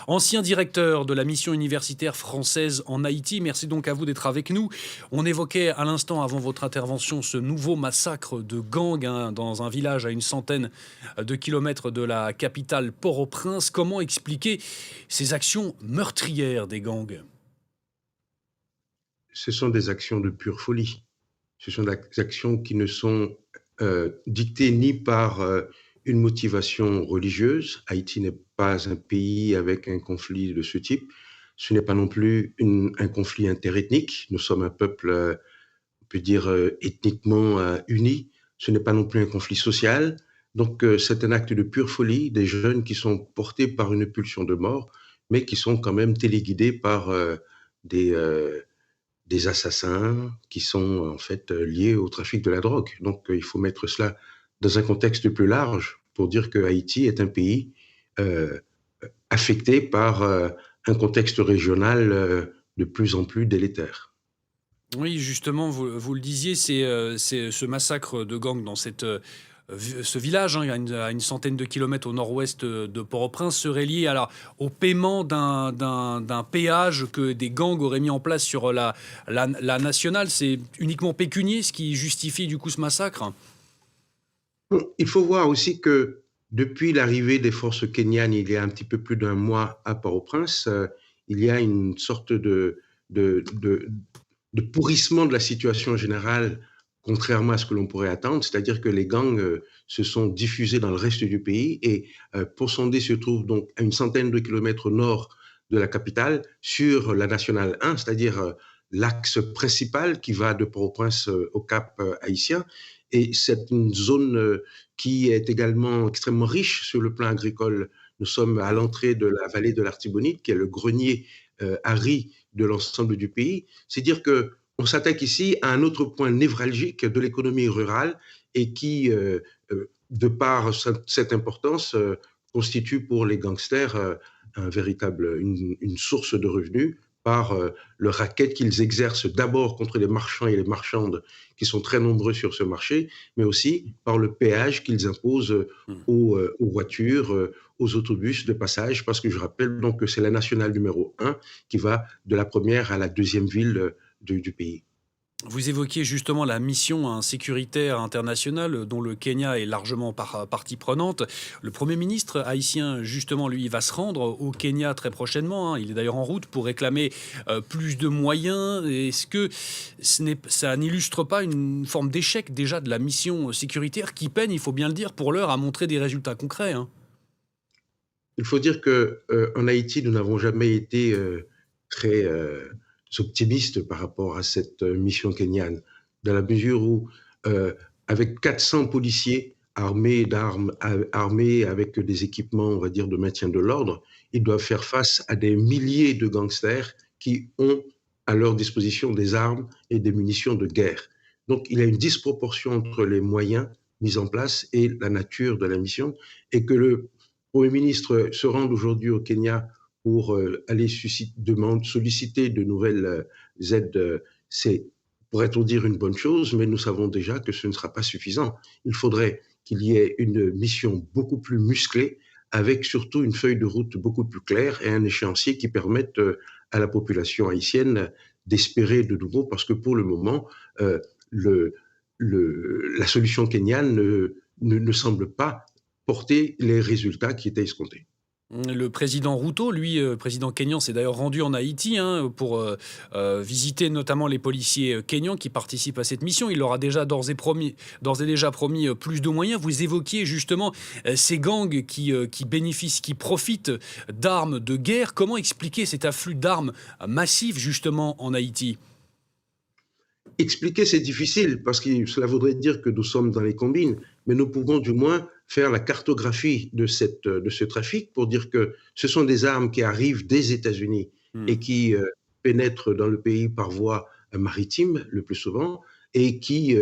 ancien directeur de la mission universitaire française en Haïti. Merci donc à vous d'être avec nous. On évoquait à l'instant, avant votre intervention, ce nouveau massacre de gangs dans un village à une centaine de kilomètres de la capitale Port-au-Prince. Comment expliquer ces actions meurtrières des gangs ? Ce sont des actions de pure folie. Ce sont des actions qui ne sont dictées ni par une motivation religieuse. Haïti n'est pas un pays avec un conflit de ce type. Ce n'est pas non plus un conflit interethnique. Nous sommes un peuple, on peut dire, ethniquement uni. Ce n'est pas non plus un conflit social. Donc, c'est un acte de pure folie, des jeunes qui sont portés par une pulsion de mort, mais qui sont quand même téléguidés par des, euh, des assassins qui sont en fait liés au trafic de la drogue. Donc, il faut mettre cela dans un contexte plus large pour dire que Haïti est un pays euh, affecté par un contexte régional de plus en plus délétère. Oui, justement, vous le disiez, c'est ce massacre de gangs dans ce village, à une centaine de kilomètres au nord-ouest de Port-au-Prince, serait lié au paiement d'un péage que des gangs auraient mis en place sur la nationale. C'est uniquement pécunier ce qui justifie du coup ce massacre. Bon, il faut voir aussi que depuis l'arrivée des forces kenyanes, il y a un petit peu plus d'un mois à Port-au-Prince, il y a une sorte de, de, de pourrissement de la situation générale, contrairement à ce que l'on pourrait attendre, c'est-à-dire que les gangs se sont diffusés dans le reste du pays et Port-Sondé se trouve donc à une centaine de kilomètres au nord de la capitale, sur la nationale 1, c'est-à-dire l'axe principal qui va de Port-au-Prince au Cap haïtien. Et c'est une zone qui est également extrêmement riche sur le plan agricole. Nous sommes à l'entrée de la vallée de l'Artibonite, qui est le grenier à riz de l'ensemble du pays. C'est dire que on s'attaque ici à un autre point névralgique de l'économie rurale et qui, de par cette importance, constitue pour les gangsters une source de revenus par le racket qu'ils exercent d'abord contre les marchands et les marchandes qui sont très nombreux sur ce marché, mais aussi par le péage qu'ils imposent aux voitures, aux autobus de passage, parce que je rappelle donc que c'est la nationale numéro 1 qui va de la première à la deuxième ville du pays. Vous évoquiez justement la mission sécuritaire internationale dont le Kenya est largement partie prenante. Le Premier ministre haïtien, justement, lui, va se rendre au Kenya très prochainement. Il est d'ailleurs en route pour réclamer plus de moyens. Est-ce que ça n'illustre pas une forme d'échec déjà de la mission sécuritaire qui peine, il faut bien le dire, pour l'heure à montrer des résultats concrets, Il faut dire qu'en Haïti, nous n'avons jamais été très optimistes par rapport à cette mission kenyane, dans la mesure où, avec 400 policiers armés avec des équipements, on va dire, de maintien de l'ordre, ils doivent faire face à des milliers de gangsters qui ont à leur disposition des armes et des munitions de guerre. Donc, il y a une disproportion entre les moyens mis en place et la nature de la mission, et que le Premier ministre se rend aujourd'hui au Kenya pour aller solliciter de nouvelles aides. C'est, pourrait-on dire, une bonne chose, mais nous savons déjà que ce ne sera pas suffisant. Il faudrait qu'il y ait une mission beaucoup plus musclée, avec surtout une feuille de route beaucoup plus claire et un échéancier qui permette à la population haïtienne d'espérer de nouveau, parce que pour le moment, le, la solution kenyane ne semble pas porter les résultats qui étaient escomptés. Le président Ruto, lui, président kényan, s'est d'ailleurs rendu en Haïti pour visiter notamment les policiers kényans qui participent à cette mission. Il leur a déjà d'ores et déjà promis plus de moyens. Vous évoquiez justement ces gangs qui bénéficient, qui profitent d'armes de guerre. Comment expliquer cet afflux d'armes massif justement en Haïti ? Expliquer, c'est difficile parce que cela voudrait dire que nous sommes dans les combines, mais nous pouvons du moins faire la cartographie de ce trafic pour dire que ce sont des armes qui arrivent des États-Unis et qui pénètrent dans le pays par voie maritime le plus souvent et qui,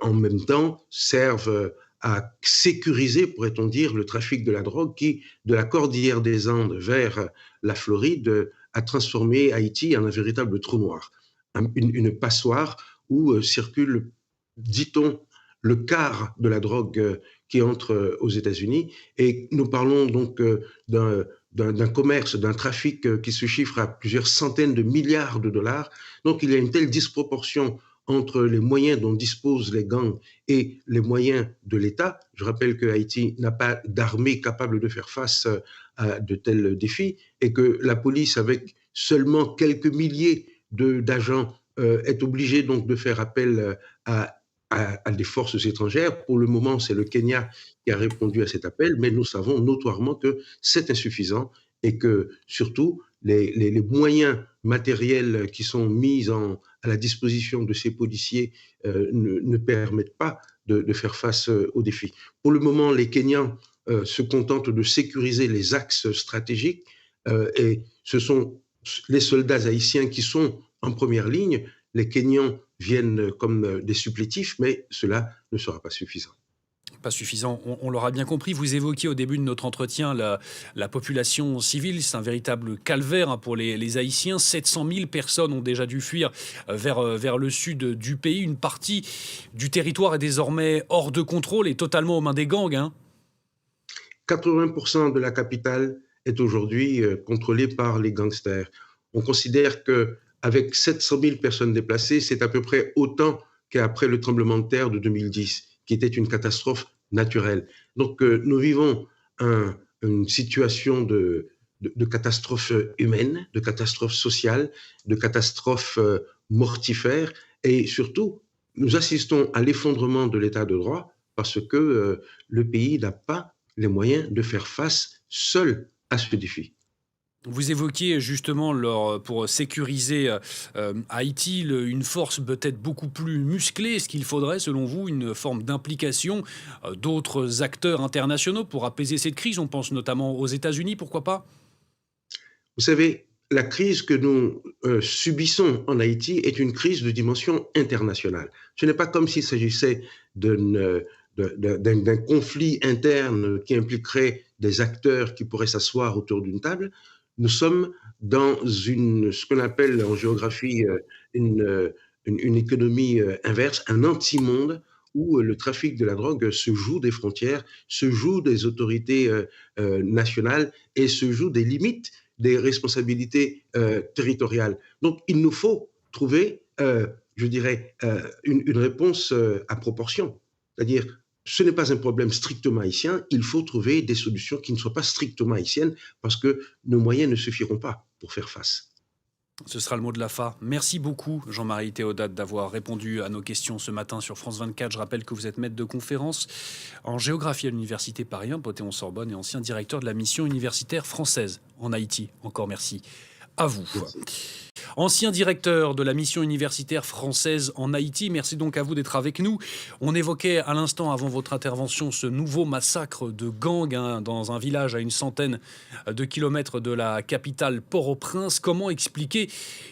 en même temps, servent à sécuriser, pourrait-on dire, le trafic de la drogue qui, de la cordillère des Andes vers la Floride, a transformé Haïti en un véritable trou noir, une passoire où circule, dit-on, le quart de la drogue qui entre aux États-Unis. Et nous parlons donc d'un commerce, d'un trafic qui se chiffre à plusieurs centaines de milliards de dollars. Donc il y a une telle disproportion entre les moyens dont disposent les gangs et les moyens de l'État. Je rappelle que Haïti n'a pas d'armée capable de faire face à de tels défis et que la police, avec seulement quelques milliers d'agents, est obligée donc de faire appel à des forces étrangères. Pour le moment, c'est le Kenya qui a répondu à cet appel, mais nous savons notoirement que c'est insuffisant et que surtout les moyens matériels qui sont mis à la disposition de ces policiers ne permettent pas de faire face aux défis. Pour le moment, les Kenyans se contentent de sécuriser les axes stratégiques et ce sont les soldats haïtiens qui sont en première ligne. Les Kenyans viennent comme des supplétifs, mais cela ne sera pas suffisant. Pas suffisant, on l'aura bien compris. Vous évoquiez au début de notre entretien la population civile. C'est un véritable calvaire pour les Haïtiens. 700 000 personnes ont déjà dû fuir vers le sud du pays. Une partie du territoire est désormais hors de contrôle et totalement aux mains des gangs. 80% de la capitale est aujourd'hui contrôlée par les gangsters. On considère qu'avec 700 000 personnes déplacées, c'est à peu près autant qu'après le tremblement de terre de 2010, qui était une catastrophe naturelle. Donc nous vivons une situation de catastrophe humaine, de catastrophe sociale, de catastrophe mortifère, et surtout, nous assistons à l'effondrement de l'état de droit parce que le pays n'a pas les moyens de faire face seul à ce défi. Vous évoquiez justement, pour sécuriser Haïti, une force peut-être beaucoup plus musclée. Est-ce qu'il faudrait, selon vous, une forme d'implication d'autres acteurs internationaux pour apaiser cette crise? On pense notamment aux États-Unis, pourquoi pas? Vous savez, la crise que nous subissons en Haïti est une crise de dimension internationale. Ce n'est pas comme s'il s'agissait d'un conflit interne qui impliquerait des acteurs qui pourraient s'asseoir autour d'une table. Nous sommes dans ce qu'on appelle en géographie une économie inverse, un anti-monde où le trafic de la drogue se joue des frontières, se joue des autorités nationales et se joue des limites des responsabilités territoriales. Donc il nous faut trouver, je dirais, une réponse à proportion. C'est-à-dire, ce n'est pas un problème strictement haïtien, il faut trouver des solutions qui ne soient pas strictement haïtiennes parce que nos moyens ne suffiront pas pour faire face. Ce sera le mot de la fin. Merci beaucoup, Jean-Marie Théodate, d'avoir répondu à nos questions ce matin sur France 24. Je rappelle que vous êtes maître de conférence en géographie à l'Université Paris 1, Panthéon-Sorbonne, et ancien directeur de la mission universitaire française en Haïti. Encore merci à vous. Merci. Ancien directeur de la mission universitaire française en Haïti, merci donc à vous d'être avec nous. On évoquait à l'instant, avant votre intervention, ce nouveau massacre de gangs dans un village à une centaine de kilomètres de la capitale Port-au-Prince. Comment expliquer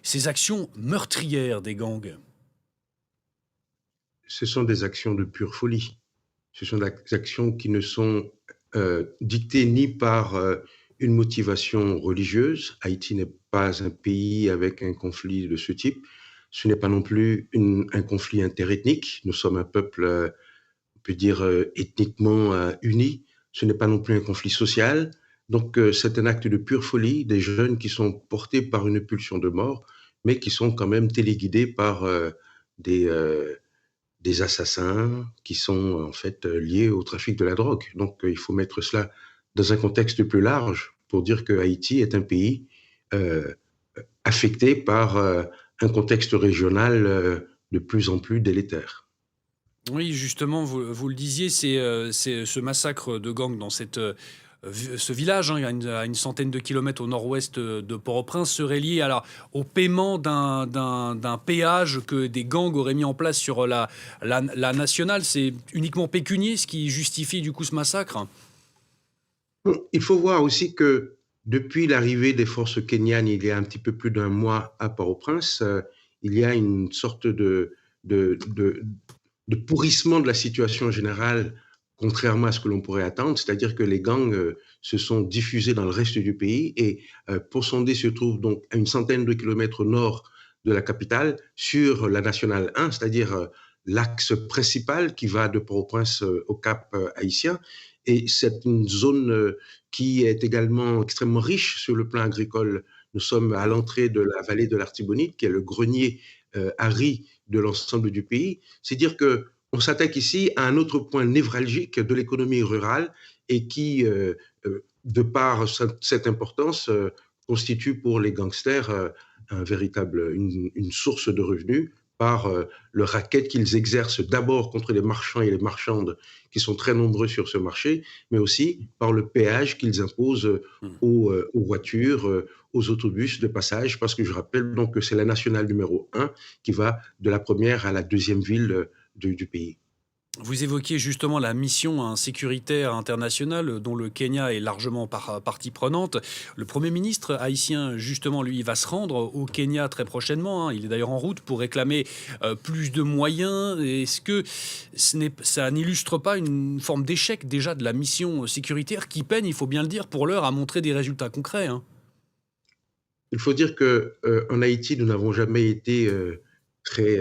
ces actions meurtrières des gangs? Ce sont des actions de pure folie. Ce sont des actions qui ne sont dictées ni par une motivation religieuse. Haïti n'est pas un pays avec un conflit de ce type. Ce n'est pas non plus un conflit interethnique. Nous sommes un peuple, on peut dire, ethniquement uni. Ce n'est pas non plus un conflit social. Donc, c'est un acte de pure folie, des jeunes qui sont portés par une pulsion de mort, mais qui sont quand même téléguidés par des assassins qui sont en fait liés au trafic de la drogue. Donc, il faut mettre cela dans un contexte plus large pour dire que Haïti est un pays affecté par un contexte régional de plus en plus délétère. Oui, justement, vous le disiez, c'est ce massacre de gangs dans ce village, à une centaine de kilomètres au nord-ouest de Port-au-Prince, serait lié au paiement d'un péage que des gangs auraient mis en place sur la nationale. C'est uniquement pécunier ce qui justifie du coup ce massacre? Il faut voir aussi que depuis l'arrivée des forces kenyanes, il y a un petit peu plus d'un mois à Port-au-Prince, il y a une sorte de, de pourrissement de la situation générale, contrairement à ce que l'on pourrait attendre, c'est-à-dire que les gangs se sont diffusés dans le reste du pays et Port-Sondé se trouve donc à une centaine de kilomètres au nord de la capitale, sur la nationale 1, c'est-à-dire l'axe principal qui va de Port-au-Prince au Cap haïtien. et c'est une zone qui est également extrêmement riche sur le plan agricole. Nous sommes à l'entrée de la vallée de l'Artibonite, qui est le grenier à riz de l'ensemble du pays. C'est dire que on s'attaque ici à un autre point névralgique de l'économie rurale et qui, de par cette importance, constitue pour les gangsters une source de revenus par le racket qu'ils exercent d'abord contre les marchands et les marchandes qui sont très nombreux sur ce marché, mais aussi par le péage qu'ils imposent aux voitures, aux autobus de passage, parce que je rappelle donc que c'est la nationale numéro 1 qui va de la première à la deuxième ville du pays. Vous évoquiez justement la mission sécuritaire internationale dont le Kenya est largement partie prenante. Le Premier ministre haïtien, justement, lui, va se rendre au Kenya très prochainement, hein. Il est d'ailleurs en route pour réclamer plus de moyens. Est-ce que ça n'illustre pas une forme d'échec déjà de la mission sécuritaire qui peine, il faut bien le dire, pour l'heure à montrer des résultats concrets, hein? Il faut dire qu'en Haïti, nous n'avons jamais été très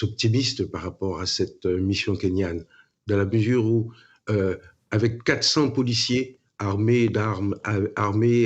optimistes par rapport à cette mission kenyane, dans la mesure où, avec 400 policiers armés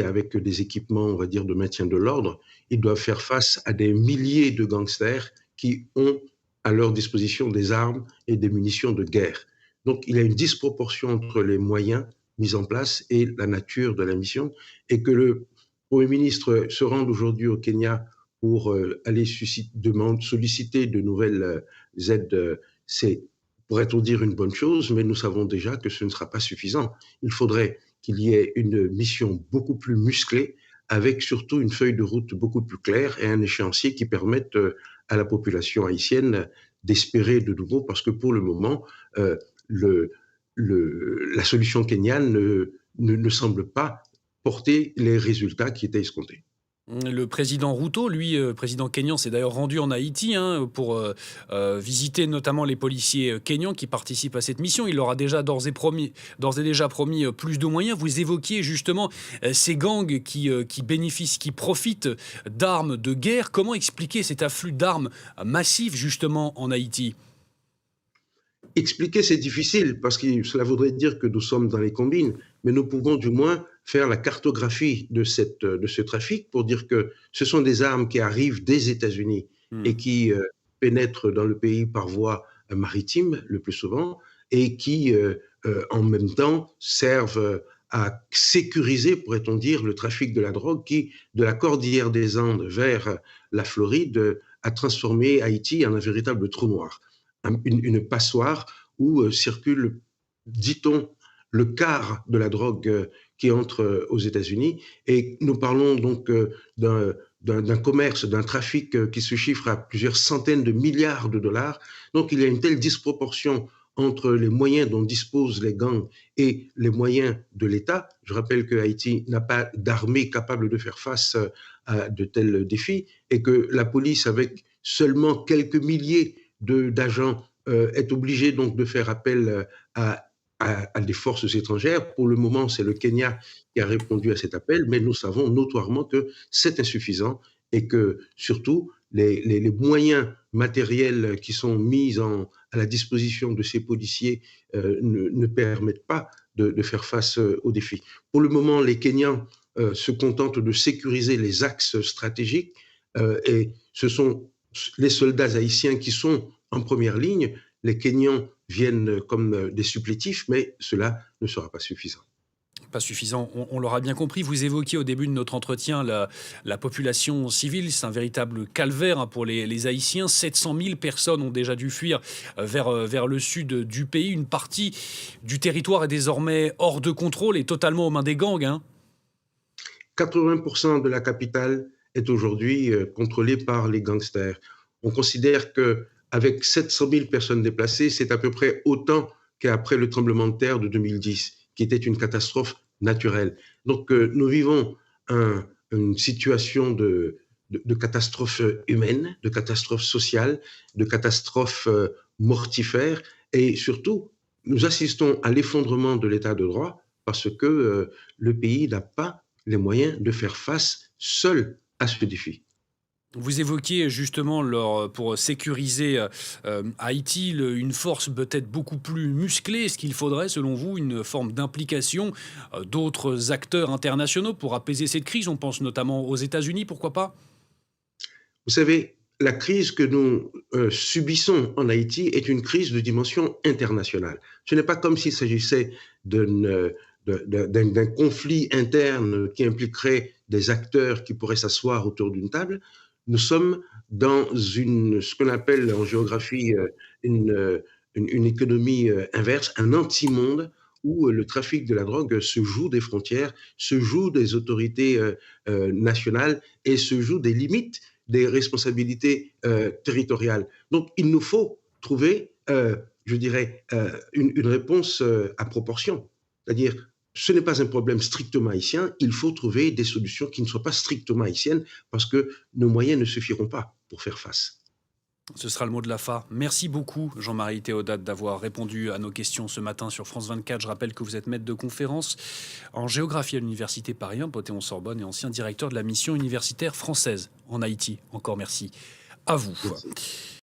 avec des équipements, on va dire, de maintien de l'ordre, ils doivent faire face à des milliers de gangsters qui ont à leur disposition des armes et des munitions de guerre. Donc, il y a une disproportion entre les moyens mis en place et la nature de la mission, et que le Premier ministre se rende aujourd'hui au Kenya pour aller solliciter de nouvelles aides, c'est, pourrait-on dire, une bonne chose, mais nous savons déjà que ce ne sera pas suffisant. Il faudrait qu'il y ait une mission beaucoup plus musclée, avec surtout une feuille de route beaucoup plus claire et un échéancier qui permette à la population haïtienne d'espérer de nouveau, parce que pour le moment, le, la solution kenyane ne semble pas porter les résultats qui étaient escomptés. Le président Ruto, lui, président kényan, s'est d'ailleurs rendu en Haïti, hein, pour visiter notamment les policiers kényans qui participent à cette mission. Il leur a déjà d'ores et déjà promis plus de moyens. Vous évoquiez justement ces gangs qui bénéficient, qui profitent d'armes de guerre. Comment expliquer cet afflux d'armes massif justement en Haïti? Expliquer, c'est difficile parce que cela voudrait dire que nous sommes dans les combines, mais nous pouvons du moins faire la cartographie de ce trafic pour dire que ce sont des armes qui arrivent des États-Unis et Hmm. qui pénètrent dans le pays par voie maritime le plus souvent et qui, en même temps, servent à sécuriser, pourrait-on dire, le trafic de la drogue qui, de la cordillère des Andes vers la Floride, a transformé Haïti en un véritable trou noir, une passoire où circule, dit-on, le quart de la drogue qui entre aux États-Unis. Et nous parlons donc d'un commerce, d'un trafic qui se chiffre à plusieurs centaines de milliards de dollars. Donc il y a une telle disproportion entre les moyens dont disposent les gangs et les moyens de l'État. Je rappelle que Haïti n'a pas d'armée capable de faire face à de tels défis et que la police, avec seulement quelques milliers d'agents, est obligée donc de faire appel à des forces étrangères. Pour le moment, c'est le Kenya qui a répondu à cet appel, mais nous savons notoirement que c'est insuffisant et que surtout les moyens matériels qui sont mis à la disposition de ces policiers ne permettent pas de faire face aux défis. Pour le moment, les Kenyans se contentent de sécuriser les axes stratégiques et ce sont les soldats haïtiens qui sont en première ligne. Les Kenyans viennent comme des supplétifs, mais cela ne sera pas suffisant. Pas suffisant, on l'aura bien compris. Vous évoquiez au début de notre entretien la population civile. C'est un véritable calvaire, hein, pour les Haïtiens. 700 000 personnes ont déjà dû fuir vers le sud du pays. Une partie du territoire est désormais hors de contrôle et totalement aux mains des gangs, hein. 80% de la capitale est aujourd'hui contrôlée par les gangsters. On considère qu'avec 700 000 personnes déplacées, c'est à peu près autant qu'après le tremblement de terre de 2010, qui était une catastrophe naturelle. Donc nous vivons une situation de catastrophe humaine, de catastrophe sociale, de catastrophe mortifère, et surtout, nous assistons à l'effondrement de l'état de droit parce que le pays n'a pas les moyens de faire face seul à ce défi. Vous évoquiez justement, pour sécuriser Haïti, une force peut-être beaucoup plus musclée. Est-ce qu'il faudrait, selon vous, une forme d'implication d'autres acteurs internationaux pour apaiser cette crise? On pense notamment aux États-Unis, pourquoi pas? Vous savez, la crise que nous subissons en Haïti est une crise de dimension internationale. Ce n'est pas comme s'il s'agissait d'un conflit interne qui impliquerait des acteurs qui pourraient s'asseoir autour d'une table. Nous sommes dans ce qu'on appelle en géographie une économie inverse, un anti-monde où le trafic de la drogue se joue des frontières, se joue des autorités nationales et se joue des limites des responsabilités territoriales. Donc, il nous faut trouver, je dirais, une réponse à proportion. C'est-à-dire, ce n'est pas un problème strictement haïtien, il faut trouver des solutions qui ne soient pas strictement haïtiennes parce que nos moyens ne suffiront pas pour faire face. Ce sera le mot de la fin. Merci beaucoup, Jean-Marie Théodate, d'avoir répondu à nos questions ce matin sur France 24. Je rappelle que vous êtes maître de conférence en géographie à l'Université Paris 1, Panthéon-Sorbonne, et ancien directeur de la mission universitaire française en Haïti. Encore merci à vous. Merci.